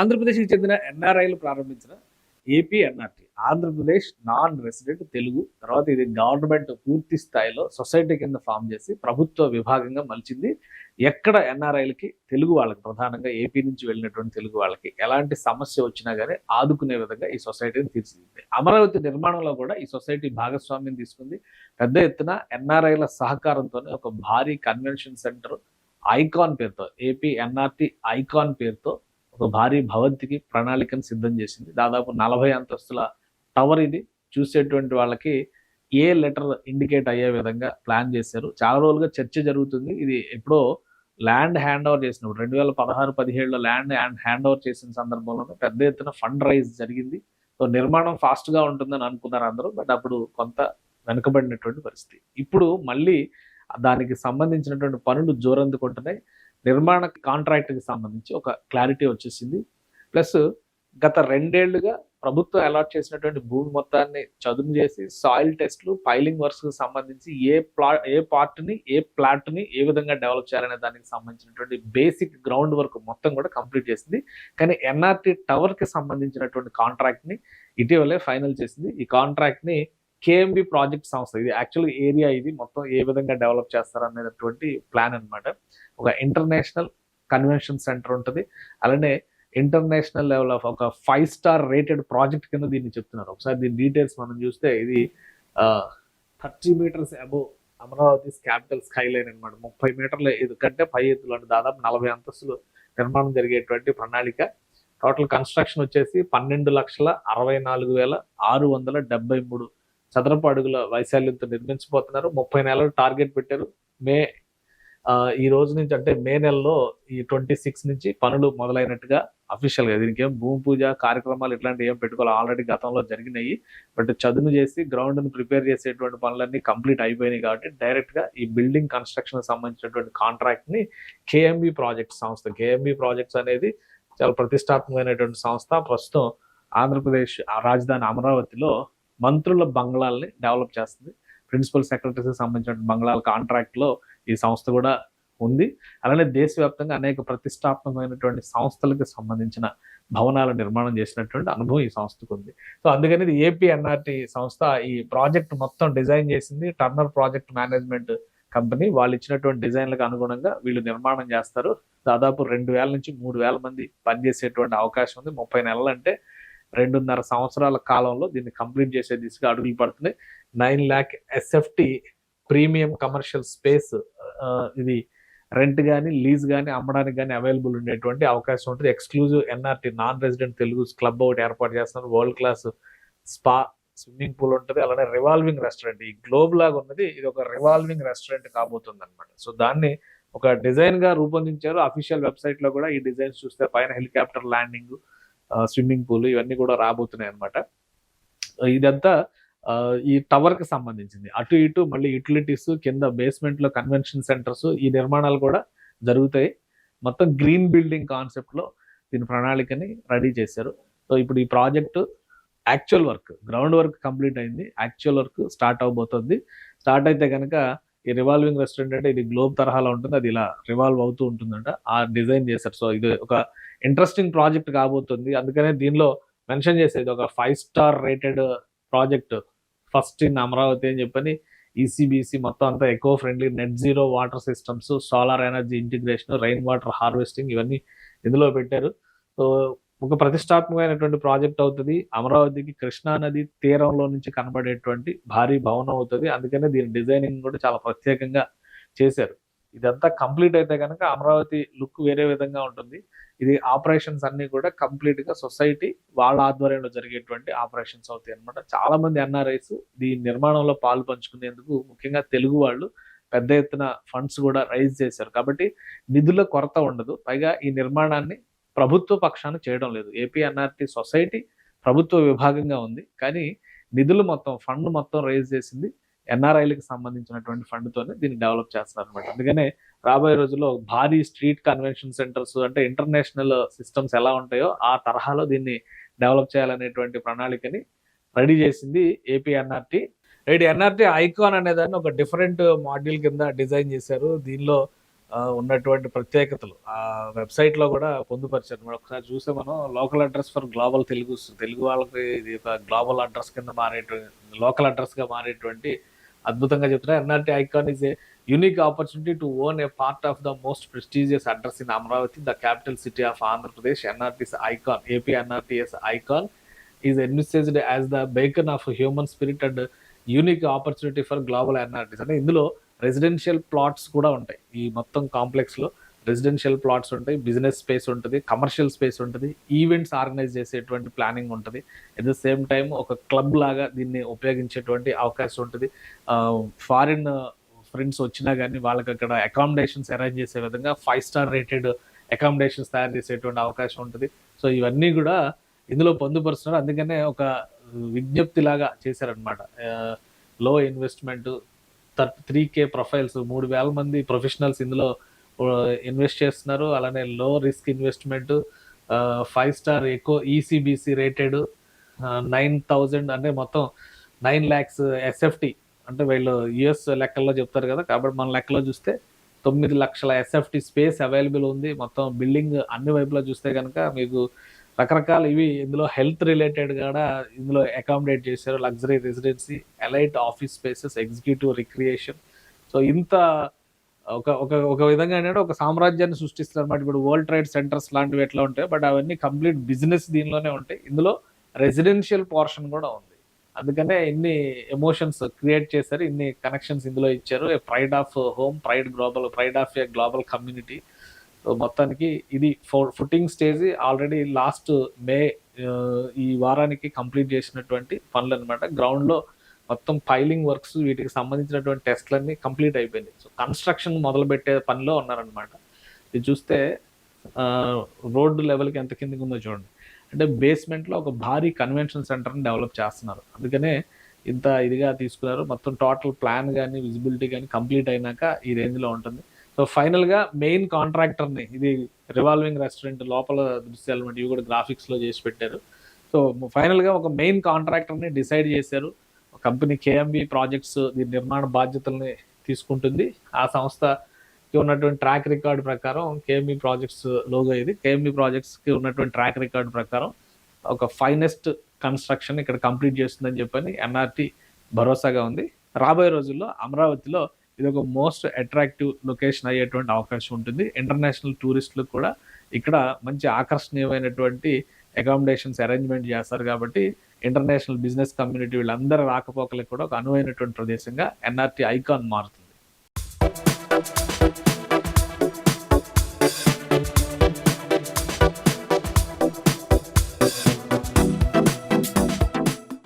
ఆంధ్రప్రదేశ్కి చెందిన ఎన్ఆర్ఐలు ప్రారంభించిన AP NRT Andhra Pradesh non resident Telugu తర్వాత ఇది గవర్నమెంట్ పూర్తి స్థాయిలో సొసైటీ కింద ఫామ్ చేసి ప్రభుత్వ విభాగంగా మలిచింది. ఎక్కడ ఎన్ఆర్ఐలకి తెలుగు వాళ్ళకి ప్రధానంగా ఏపీ నుంచి వెళ్ళినటువంటి తెలుగు వాళ్ళకి ఎలాంటి సమస్య వచ్చినా కానీ ఆదుకునే విధంగా ఈ సొసైటీని తీర్చిదిద్ది. అమరావతి నిర్మాణంలో కూడా ఈ సొసైటీ భాగస్వామ్యం తీసుకుంది. పెద్ద ఎత్తున ఎన్ఆర్ఐల సహకారంతోనే ఒక భారీ కన్వెన్షన్ సెంటర్ ఐకాన్ పేరుతో ఏపీ ఎన్ఆర్టీ ఐకాన్ పేరుతో ఒక భారీ భవంతికి ప్రణాళికను సిద్ధం చేసింది. దాదాపు 40 అంతస్తుల టవర్ ఇది. చూసేటువంటి వాళ్ళకి ఏ లెటర్ ఇండికేట్ అయ్యే విధంగా ప్లాన్ చేశారు. చాలా రోజులుగా చర్చ జరుగుతుంది. ఇది ఎప్పుడో ల్యాండ్ హ్యాండ్ ఓవర్ చేసినప్పుడు 2016-17లో ల్యాండ్ హ్యాండ్ ఓవర్ చేసిన సందర్భంలో పెద్ద ఎత్తున ఫండ్ రైజ్ జరిగింది. సో నిర్మాణం ఫాస్ట్గా ఉంటుందని అనుకున్నారు అందరూ. బట్ అప్పుడు కొంత వెనుకబడినటువంటి పరిస్థితి. ఇప్పుడు మళ్ళీ దానికి సంబంధించినటువంటి పనులు జోరందుకుంటున్నాయి. నిర్మాణ కాంట్రాక్ట్కి సంబంధించి ఒక క్లారిటీ వచ్చేసింది. ప్లస్ గత 2 ఏళ్లుగా ప్రభుత్వం అలాట్ చేసినటువంటి భూమి మొత్తాన్ని చదును చేసి సాయిల్ టెస్ట్లు పైలింగ్ వర్క్స్కి సంబంధించి ఏ పార్ట్ని ఏ ప్లాట్ని ఏ విధంగా డెవలప్ చేయాలనే దానికి సంబంధించినటువంటి బేసిక్ గ్రౌండ్ వర్క్ మొత్తం కూడా కంప్లీట్ చేసింది. కానీ ఎన్ఆర్టీ టవర్కి సంబంధించినటువంటి కాంట్రాక్ట్ని ఇటీవలే ఫైనల్ చేసింది. ఈ కాంట్రాక్ట్ని కేఎంబి ప్రాజెక్ట్ సంస్థ, ఇది యాక్చువల్ ఏరియా, ఇది మొత్తం ఏ విధంగా డెవలప్ చేస్తారు అనేటువంటి ప్లాన్ అనమాట. ఒక ఇంటర్నేషనల్ కన్వెన్షన్ సెంటర్ ఉంటుంది. అలానే ఇంటర్నేషనల్ లెవెల్ ఆఫ్ ఒక 5 స్టార్ రేటెడ్ ప్రాజెక్ట్ కింద దీన్ని చెప్తున్నారు. ఒకసారి దీని డీటెయిల్స్ మనం చూస్తే ఇది 30 meters above Amaravati capital sky line అనమాట. 30 మీటర్ల కంటే పై ఎత్తులు అంటే దాదాపు 40 అంతస్తులు నిర్మాణం జరిగేటువంటి ప్రణాళిక. టోటల్ కన్స్ట్రక్షన్ వచ్చేసి 12,64,673 చదరపు అడుగుల వైశాల్యంతో నిర్మించబోతున్నారు. 30 నెలలు టార్గెట్ పెట్టారు. ఈ రోజు నుంచి అంటే మే నెలలో ఈ 26 నుంచి పనులు మొదలైనట్టుగా అఫీషియల్గా. దీనికి ఏం భూమి పూజ కార్యక్రమాలు ఇట్లాంటివి ఏం పెట్టుకోవాలి, ఆల్రెడీ గతంలో జరిగినాయి. బట్ చదును చేసి గ్రౌండ్ని ప్రిపేర్ చేసేటువంటి పనులన్నీ కంప్లీట్ అయిపోయినాయి కాబట్టి డైరెక్ట్గా ఈ బిల్డింగ్ కన్స్ట్రక్షన్ సంబంధించినటువంటి కాంట్రాక్ట్ని కేఎంబి ప్రాజెక్ట్ సంస్థ, కేఎంబి ప్రాజెక్ట్స్ అనేది చాలా ప్రతిష్టాత్మకమైనటువంటి సంస్థ. ప్రస్తుతం ఆంధ్రప్రదేశ్ రాజధాని అమరావతిలో మంత్రుల బంగ్లాల్ని డెవలప్ చేస్తుంది. ప్రిన్సిపల్ సెక్రటరీకి సంబంధించిన బంగ్లాల కాంట్రాక్ట్లో ఈ సంస్థ కూడా ఉంది. అలానే దేశవ్యాప్తంగా అనేక ప్రతిష్టాత్మకమైనటువంటి సంస్థలకు సంబంధించిన భవనాల నిర్మాణం చేసినటువంటి అనుభవం ఈ సంస్థకు ఉంది. సో అందుకని ఇది ఏపీ ఎన్ఆర్టీ సంస్థ ఈ ప్రాజెక్ట్ మొత్తం డిజైన్ చేసింది. టర్నర్ ప్రాజెక్ట్ మేనేజ్మెంట్ కంపెనీ వాళ్ళు ఇచ్చినటువంటి డిజైన్లకు అనుగుణంగా వీళ్ళు నిర్మాణం చేస్తారు. దాదాపు 2,000 నుంచి 3,000 మంది పనిచేసేటువంటి అవకాశం ఉంది. 30 నెలలు అంటే 2.5 సంవత్సరాల కాలంలో దీన్ని కంప్లీట్ చేసే దిశగా అడుగులు పడుతున్నాయి. 9 lakh SFT premium commercial space, ఇది రెంట్ కానీ లీజ్ కానీ అమ్మడానికి కానీ అవైలబుల్ ఉండేటువంటి అవకాశం ఉంటుంది. Exclusive NRT non resident Telugu club ఒకటి ఏర్పాటు చేస్తున్నారు. World class spa, swimming pool ఉంటుంది. అలానే రివాల్వింగ్ రెస్టారెంట్, ఈ గ్లోబ్ లాగా ఉన్నది ఇది ఒక రివాల్వింగ్ రెస్టారెంట్ కాబోతుంది అనమాట. సో దాన్ని ఒక డిజైన్ గా రూపొందించారు. అఫీషియల్ వెబ్సైట్ లో కూడా ఈ డిజైన్స్ చూస్తే పైన హెలికాప్టర్ ల్యాండింగ్, స్విమ్మింగ్ పూల్ ఇవన్నీ కూడా రాబోతున్నాయి అనమాట. ఇదంతా ఈ టవర్ కి సంబంధించింది. అటు ఇటు మళ్ళీ యూటిలిటీస్, కింద బేస్మెంట్ లో కన్వెన్షన్ సెంటర్స్, ఈ నిర్మాణాలు కూడా జరుగుతాయి. మొత్తం గ్రీన్ బిల్డింగ్ కాన్సెప్ట్ లో దీని ప్రణాళికని రెడీ చేశారు. సో ఇప్పుడు ఈ project actual work, ground work complete అయింది. యాక్చువల్ వర్క్ స్టార్ట్ అవబోతుంది. స్టార్ట్ అయితే కనుక ఈ రివాల్వింగ్ రెస్టారెంట్ అంటే ఇది గ్లోబ్ తరహాలో ఉంటుంది, అది ఇలా రివాల్వ్ అవుతూ ఉంటుందంట. ఆ డిజైన్ చేశారు. సో ఇది ఒక ఇంట్రెస్టింగ్ ప్రాజెక్ట్ కాబోతుంది. అందుకనే దీనిలో మెన్షన్ చేసేది ఒక 5 star rated project, first in Amaravati అని చెప్పని ఈసీబీసీ మొత్తం అంతా eco friendly, net zero water systems, solar energy integration, rain water harvesting ఇవన్నీ ఇందులో పెట్టారు. సో ఒక ప్రతిష్టాత్మకమైనటువంటి ప్రాజెక్ట్ అవుతుంది. అమరావతికి కృష్ణా నది తీరంలో నుంచి కనబడేటువంటి భారీ భవనం అవుతుంది. అందుకనే దీని డిజైనింగ్ కూడా చాలా ప్రత్యేకంగా చేశారు. ఇదంతా కంప్లీట్ అయితే కనుక అమరావతి లుక్ వేరే విధంగా ఉంటుంది. ఇది ఆపరేషన్స్ అన్ని కూడా కంప్లీట్ గా సొసైటీ వాళ్ళ ఆధ్వర్యంలో జరిగేటువంటి ఆపరేషన్స్ అవుతాయి అనమాట. చాలా మంది ఎన్ఆర్ఐస్ దీని నిర్మాణంలో పాలు పంచుకునేందుకు, ముఖ్యంగా తెలుగు వాళ్ళు పెద్ద ఎత్తున ఫండ్స్ కూడా రైజ్ చేశారు. కాబట్టి నిధుల కొరత ఉండదు. పైగా ఈ నిర్మాణాన్ని ప్రభుత్వ పక్షాన చేయడం లేదు. ఏపీ ఎన్ఆర్టీ సొసైటీ ప్రభుత్వ విభాగంగా ఉంది, కానీ నిధులు మొత్తం ఫండ్ మొత్తం రైజ్ చేసింది ఎన్ఆర్ఐలకు సంబంధించినటువంటి ఫండ్తోనే దీన్ని డెవలప్ చేస్తున్నారు అనమాట. అందుకనే రాబోయే రోజుల్లో భారీ స్ట్రీట్ కన్వెన్షన్ సెంటర్స్ అంటే ఇంటర్నేషనల్ సిస్టమ్స్ ఎలా ఉంటాయో ఆ తరహాలో దీన్ని డెవలప్ చేయాలనేటువంటి ప్రణాళికని రెడీ చేసింది AP NRT. Right, NRT icon అనేదాన్ని ఒక డిఫరెంట్ మాడ్యూల్ కింద డిజైన్ చేశారు. దీనిలో ఉన్నటువంటి ప్రత్యేకతలు ఆ వెబ్సైట్లో కూడా పొందుపరిచారు. మనం ఒకసారి చూస్తే మనం local address for global Telugu వాళ్ళకి ఇది ఒక గ్లోబల్ అడ్రస్ కింద లోకల్ అడ్రస్గా మారేటువంటి అద్భుతంగా చెప్తున్నారు. NRT icon is a unique opportunity to own a part of the most prestigious address in Amaravati, the capital city of Andhra Pradesh. NRTs icon, AP NRTs icon is envisaged as the beacon of human spirit and unique opportunity for global NRTs. అంటే ఇందులో residential plots కూడా ఉంటాయి. ఈ మొత్తం కాంప్లెక్స్లో residential plots ఉంటాయి, business space ఉంటుంది, commercial space ఉంటుంది, ఈవెంట్స్ ఆర్గనైజ్ చేసేటువంటి ప్లానింగ్ ఉంటుంది. ఎట్ ద సేమ్ టైం ఒక క్లబ్ లాగా దీన్ని ఉపయోగించేటువంటి అవకాశం ఉంటుంది. ఫారిన్ ఫ్రెండ్స్ వచ్చినా కానీ వాళ్ళకి అక్కడ అకామిడేషన్స్ అరేంజ్ చేసే విధంగా 5 స్టార్ రేటెడ్ అకామిడేషన్స్ తయారు చేసేటువంటి అవకాశం ఉంటుంది. సో ఇవన్నీ కూడా ఇందులో పొందుపరుస్తున్నారు. అందుకనే ఒక విజ్ఞప్తి లాగా చేశారనమాట. లో ఇన్వెస్ట్మెంట్, 3K ప్రొఫైల్స్, 3,000 మంది ప్రొఫెషనల్స్ ఇందులో ఇన్వెస్ట్ చేస్తున్నారు. అలానే లో రిస్క్ ఇన్వెస్ట్మెంట్, 5 స్టార్ ఎక్కువ ఈసీబీసీ రేటెడ్, 9,000 అంటే మొత్తం 9 lakhs ఎస్ఎఫ్టీ. అంటే వీళ్ళు యుఎస్ లెక్కల్లో చెప్తారు కదా, కాబట్టి మన లెక్కలో చూస్తే 9 లక్షల ఎస్ఎఫ్టీ స్పేస్ అవైలబుల్ ఉంది. మొత్తం బిల్డింగ్ అన్ని వైపులా చూస్తే కనుక మీకు రకరకాల ఇవి ఇందులో హెల్త్ రిలేటెడ్ కూడా ఇందులో అకామిడేట్ చేశారు. Luxury residency, elite office spaces, executive recreation. So ఇంత ఒక ఒక ఒక విధంగా ఏంటంటే ఒక సామ్రాజ్యాన్ని సృష్టిస్తారు అన్నమాట. ఇప్పుడు వరల్డ్ ట్రేడ్ సెంటర్స్ లాంటివి ఎట్లా ఉంటాయి, బట్ అవన్నీ కంప్లీట్ బిజినెస్ దీనిలోనే ఉంటాయి. ఇందులో రెసిడెన్షియల్ పోర్షన్ కూడా ఉంది. అందుకనే ఇన్ని ఎమోషన్స్ క్రియేట్ చేశారు, ఇన్ని కనెక్షన్స్ ఇందులో ఇచ్చారు. Pride of home, pride of a global community. మొత్తానికి ఇది ఫుటింగ్ స్టేజ్ ఆల్రెడీ లాస్ట్ మే ఈ వారానికి కంప్లీట్ చేసినటువంటి పనులు అనమాట. గ్రౌండ్లో మొత్తం పైలింగ్ వర్క్స్, వీటికి సంబంధించినటువంటి టెస్ట్లన్నీ కంప్లీట్ అయిపోయినాయి. సో కన్స్ట్రక్షన్ మొదలు పెట్టే పనిలో ఉన్నారనమాట. ఇది చూస్తే రోడ్డు లెవెల్కి ఎంత కిందకి ఉందో చూడండి. అంటే బేస్మెంట్లో ఒక భారీ కన్వెన్షన్ సెంటర్ని డెవలప్ చేస్తున్నారు. అందుకనే ఇంత ఇదిగా తీసుకున్నారు. మొత్తం టోటల్ ప్లాన్ కానీ విజిబిలిటీ కానీ కంప్లీట్ అయినాక ఈ రేంజ్లో ఉంటుంది. సో ఫైనల్గా మెయిన్ కాంట్రాక్టర్ని, ఇది రివాల్వింగ్ రెస్టారెంట్ లోపల దృశ్యాలు ఇవి కూడా గ్రాఫిక్స్లో చేసి పెట్టారు. సో ఫైనల్గా ఒక మెయిన్ కాంట్రాక్టర్ని డిసైడ్ చేశారు. కంపెనీ కేఎంబి ప్రాజెక్ట్స్ దీని నిర్మాణ బాధ్యతల్ని తీసుకుంటుంది. ఆ సంస్థకి ఉన్నటువంటి ట్రాక్ రికార్డు ప్రకారం కేఎంబి ప్రాజెక్ట్స్ లోగో ఇది. కేఎంబి ప్రాజెక్ట్స్కి ఉన్నటువంటి ట్రాక్ రికార్డు ప్రకారం ఒక ఫైనెస్ట్ కన్స్ట్రక్షన్ ఇక్కడ కంప్లీట్ చేస్తుందని చెప్పని ఎన్ఆర్టీ భరోసాగా ఉంది. రాబోయే రోజుల్లో అమరావతిలో ఇది ఒక మోస్ట్ అట్రాక్టివ్ లొకేషన్ అయ్యేటువంటి అవకాశం ఉంటుంది. ఇంటర్నేషనల్ టూరిస్టులకు కూడా ఇక్కడ మంచి ఆకర్షణీయమైనటువంటి అకామిడేషన్స్ అరేంజ్మెంట్ చేస్తారు. కాబట్టి ఇంటర్నేషనల్ బిజినెస్ కమ్యూనిటీ వీళ్ళందరూ రాకపోకలకు కూడా ఒక అనువైనటువంటి ప్రదేశంగా ఎన్ఆర్టీ ఐకాన్ మారుతుంది.